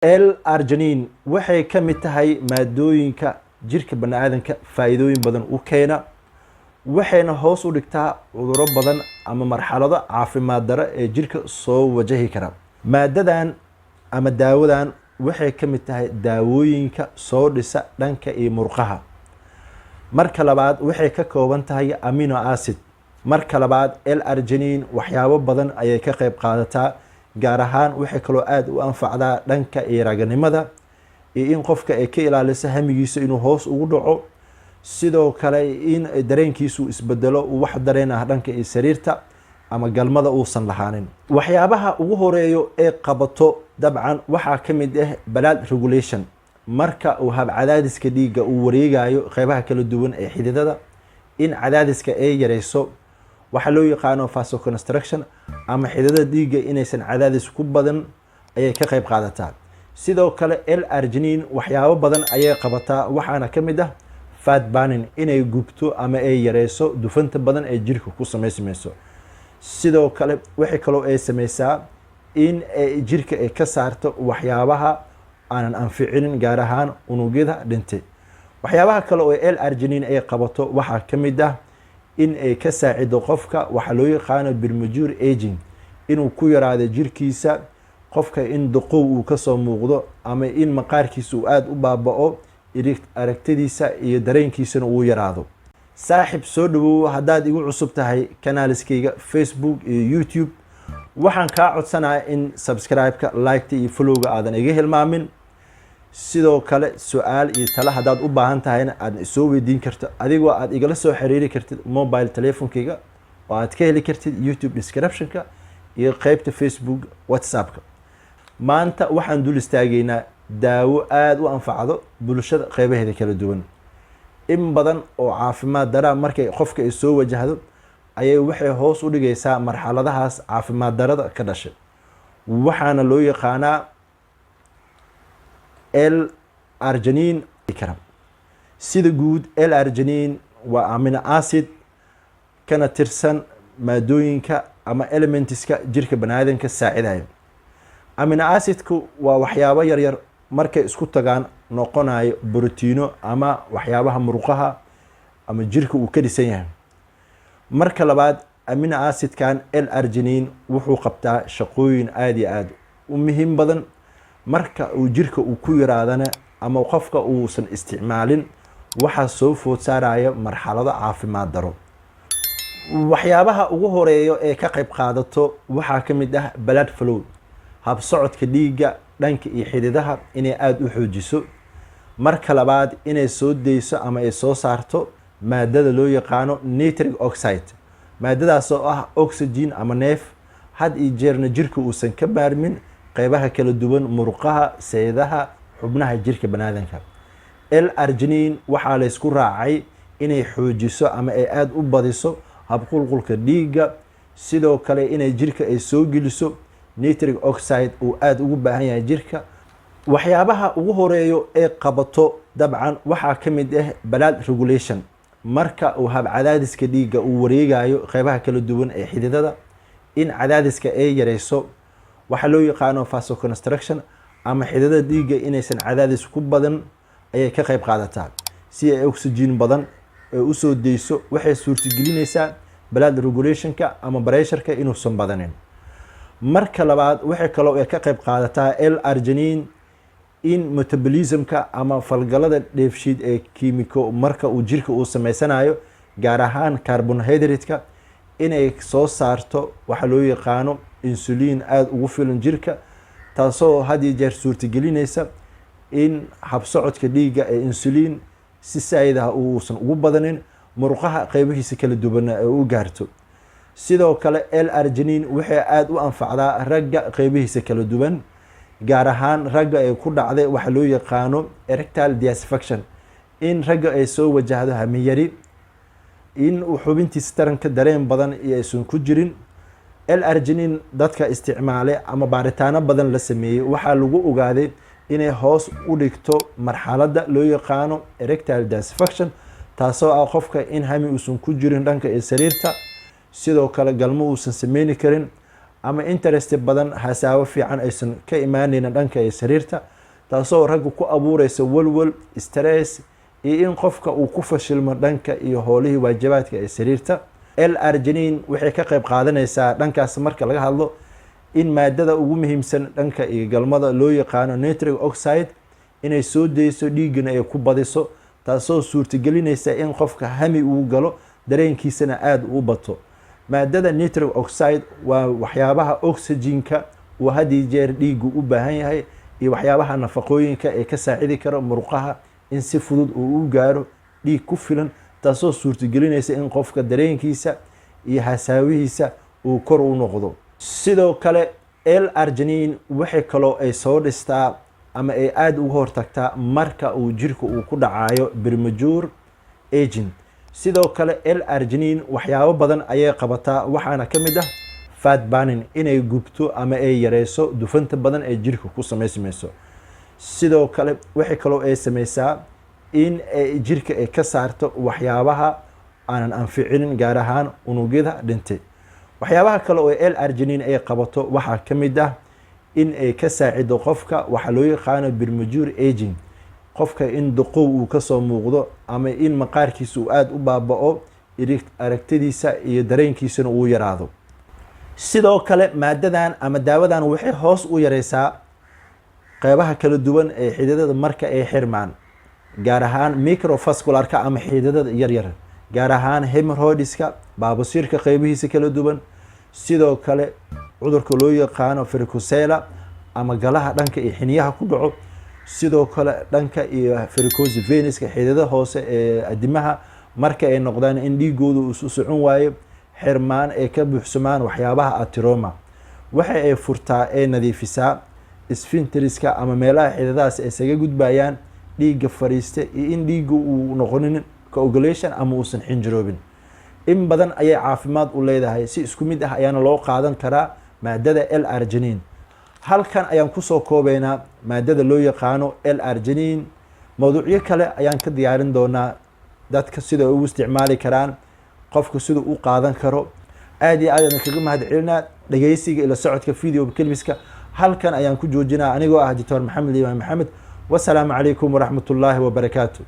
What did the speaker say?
L-arginine waxay ka mid tahay maadooyinka jirka bani'aadamka faa'iidooyin badan u keena waxayna hoos u dhigtaa cudurro badan ama marxalado caafimaad darro ee jirka soo wajahi kara. Maadadan ama daawadan waxay ka mid tahay daawooyinka soo dhisa dhanka iyo murqaha. Marka labaad waxay ka kooban tahay amino acid. Marka labaad L-arginine waxyaabo badan ayay ka qayb qaadataa, gaar ahaan waxay kaloo aad u anfacdaa dhanka iyo raganimada iyo in qofka ay ka ilaaliso hamigiisa inuu hoos ugu dhaco, sidoo kale in dareenkiisu isbedelo wax dareen ah dhanka iyo sariirta ama galmada uusan lahaanin. Waxyaabaha ugu horeeyo ee qabato dabcan waxaa ka mid ah blood regulation. Marka uu hab cadaadiska dhiigga uu wareegayo qaybaha kala duwan ee xididada, in cadaadiska ay yareyso waxa loo yaqaano vasoconstriction ama xididada dhiigga inaysan cadaadis ku badan ayay ka qayb qaadataa. Sidoo kale L-arginine waxyaabo badan ayay qabataa, waxaana ka mid ah fat burning, inay gubto ama ay yareyso dufanta badan ee jirka ku sameysmayso. Sidoo kale waxay kaloo ay sameysaa in ay jirka ay ka saarto waxyaabaha aanan anficinin, gaar ahaan unugyada dhintay. Waxyaabaha kale oo L-arginine ay qabato waxaa ka mid ah in ay ka saacido qofka waxa loo yaqaano premature aging, inuu ku yaraado jirkiisa qofka in duqow uu ka soo muuqdo ama in maqaarkiisa uu aad u baaba'o, aragtidiisa iyo dareenkiisana uu yaraado. Saaxiib soo dhawow, haddaad igu cusub tahay kanaalskayga Facebook iyo YouTube, waxaan kaa codsanayaa in subscribe-ka, like-ta iyo follow-ga aadan iga hilmaamin. Sidoo kale su'aal iyo talo haddaad u baahan tahayna aad soo weydiin karto adigoo aad igala soo xiriiri kartid mobile telefonkayga oo aad ka heli kartid YouTube description-ka iyo qaybta Facebook WhatsApp-ka. Maanta waxaan dul istaagaynaa daawo aad u anfacdo bulshada qaybaheeda kala duwan. In badan oo caafimaad darra markay qofka ay soo wajahdo ayay waxay hoos u dhigaysaa marxaladahaas caafimaad darrada ka dhashay. Waxaana loo yaqaanaa L-arginine. Sida guud L-arginine waa amino acid kana tirsan maadooyinka ama elementiska jirka bani'aadamka saacidaya. Amino acidku waa waxyaabo yaryar markay isku tagaan noqonayo borotiino ama waxyaabaha murqaha ama jirka uu ka dhisan yahay. Marka labaad amino acidkan L-arginine wuxuu qabtaa shaqooyin aad iyo aad u muhiim badan. Marka uu jirka uu ku yaraadana ama qofka uusan isticmaalin waxa soo food saaraya marxalado caafimaad daro. Waxyaabaha ugu horeeyo ee ka qayb qaadato waxaa ka mid ah blood flow, hab socodka dhiigga dhanka iyo xididaha inay aad u xoojiso. Marka labaad inay soo deyso ama ay soo saarto maadada loo yaqaano nitric oxide, maadadaas oo ah oxygen ama neef had iyo jeerna jirka uusan ka maarmin qaybaha kala duwan murqaha, seedaha, xubnaha jirka bani'aadamka. L-arginine waxaa la isku raacay inay xoojiso ama ay aad u badiso habqulqulka dhiigga, sidoo kale inay jirka ay soo geliso nitric oxide uu aad ugu baahan yahay jirka. Waxyaabaha ugu horeeyo ee qabato dabcan waxaa ka mid ah blood regulation. Marka uu hab cadaadiska dhiigga uu wareegayo qaybaha kala duwan ee xididada, in cadaadiska ay yareyso waxa loo yaqaano vasoconstriction ama xididada dhiigga inaysan cadaadis ku badan ayay ka qayb qaadataa. Si ay oxygen badan u soo deyso waxay suurtagelinaysaa blood regulationka ama pressure-ka inuusan badanin. Marka labaad waxay kaloo ka qayb qaadataa L-arginine in metabolism-ka ama falgalada dheefshiid ee kiimiko marka uu jirka uu sameysanayo, gaar ahaan carbohydrate-ka, inay soo saarto waxa loo yaqaano insulin aad ugu filan jirka, taasoo had iyo jeer suurtagelinaysa in habsocodka dhiigga ee insulin si saayid ah uusan ugu badanin murqaha qaybihiisa kala duwan ee u gaarto. Sidoo kale L-arginine waxay aad u anfacdaa ragga qaybihiisa kala duwan, gaar ahaan ragga ay ku dhacday waxa loo yaqaano erectile dysfunction, in ragga ay soo wajahdo hamiyari, in uu xubintiisa taranka dareen badan iyo aysan ku jirin. L-arginine dadka isticmaalay ama baaritaano badan la sameeyey waxaa lagu ogaaday inay hoos u dhigto marxaladda loo yaqaano erectile dysfunction, taasoo ah qofka in hami uusan ku jirin dhanka iyo sariirta, sidoo kale galmo uusan sameyni karin ama interest badan hasaawo fiican aysan ka imaanaynin dhanka ee sariirta, taasoo ragga ku abuureysa walwal, stress iyo in qofka uu ku fashilmo dhanka iyo howlihii waajibaadka ee sariirta. L-arginine waxay ka qayb qaadanaysaa dhankaas marka laga hadlo in maadada ugu muhiimsan dhanka iyo galmada loo yaqaano nitric oxide inay soo deyso dhiigana ay ku badiso, taasoo suurtagelinaysa in qofka hami uu galo, dareenkiisana aada u bato. maadada nitric oxide waa waxyaabaha oxygenka uu had iyo jeer dhiigu u baahan yahay iyo waxyaabaha nafaqooyinka ee ka saacidi kara murqaha in si fudud uu u gaaro dhiig ku filan, taasoo suurtagelinaysa in qofka dareenkiisa iyo hasaawihiisa uu kor u noqdo. sidoo kale L-arginine waxay kaloo ay soo dhistaa ama ay aada uga hortagtaa marka uu jirka uu ku dhacayo premature aging. sidoo kale L-arginine waxyaabo badan ayay qabataa, waxaana ka mid ah fat burning, inay gubto ama ay yareyso dufanta badan ee jirka ku sameysmayso. sidoo kale waxay kaloo ay sameysaa in jirka ay ka saarto waxyaabaha aanan anficinin, gaar ahaan unugyada dhintay. waxyaabaha kale oo L-arginine ay qabato waxaa ka mid ah in ay ka saacido qofka waxa loo yaqaano premature aging, qofka in duqow uu kasoo muuqdo ama in maqaarkiisa uu aada u baaba'o, aragtidiisa iyo dareenkiisana uu yaraado. sidoo kale maadadan ama daawadan waxay hoos u yareysaa qeybaha kala duwan ee xididada marka ay xirmaan, gaar ahaan microvascularka ama xididada yaryar, gaar ahaan hemorrhoidska, baabasiirka qeybihiisa kala duwan. sidoo kale cudurka loo yaqaano varicocele ama galaha dhanka iyo xiniyaha ku dhaco. sidoo kale dhanka iyo varicose venuska, xididada hoose ee adimaha marka ay noqdaan in dhiigooda uu isu socon waayo, xirmaan ay ka buuxsamaan waxyaabaha ateroma. waxa ay furtaa ee nadiifisaa sphincteriska ama meelaha xididadaas ay isaga gudbayaan dhiigga fariista iyo in dhiigga uu noqonin coagulation ama uusan xinjiroobin. in badan ayay caafimaad u leedahay, si isku mid ah ayaana loo qaadan karaa maadada L-arginine. halkan ayaan kusoo koobeynaa maadada loo yaqaano L-arginine. mawduucyo kale ayaan ka diyaarin doonaa, dadka sida ay ugu isticmaali karaan, qofka sida u qaadan karo. aad iyo aad ayaan kaga mahad celinaa dhageysiga ila socodka video kelmiska. halkan ayaan ku joojinaa anigoo ah Dr. Maxamed Liibaan Maxamed. wasalaamu calaykum waraxmatullaahi wabarakaatu.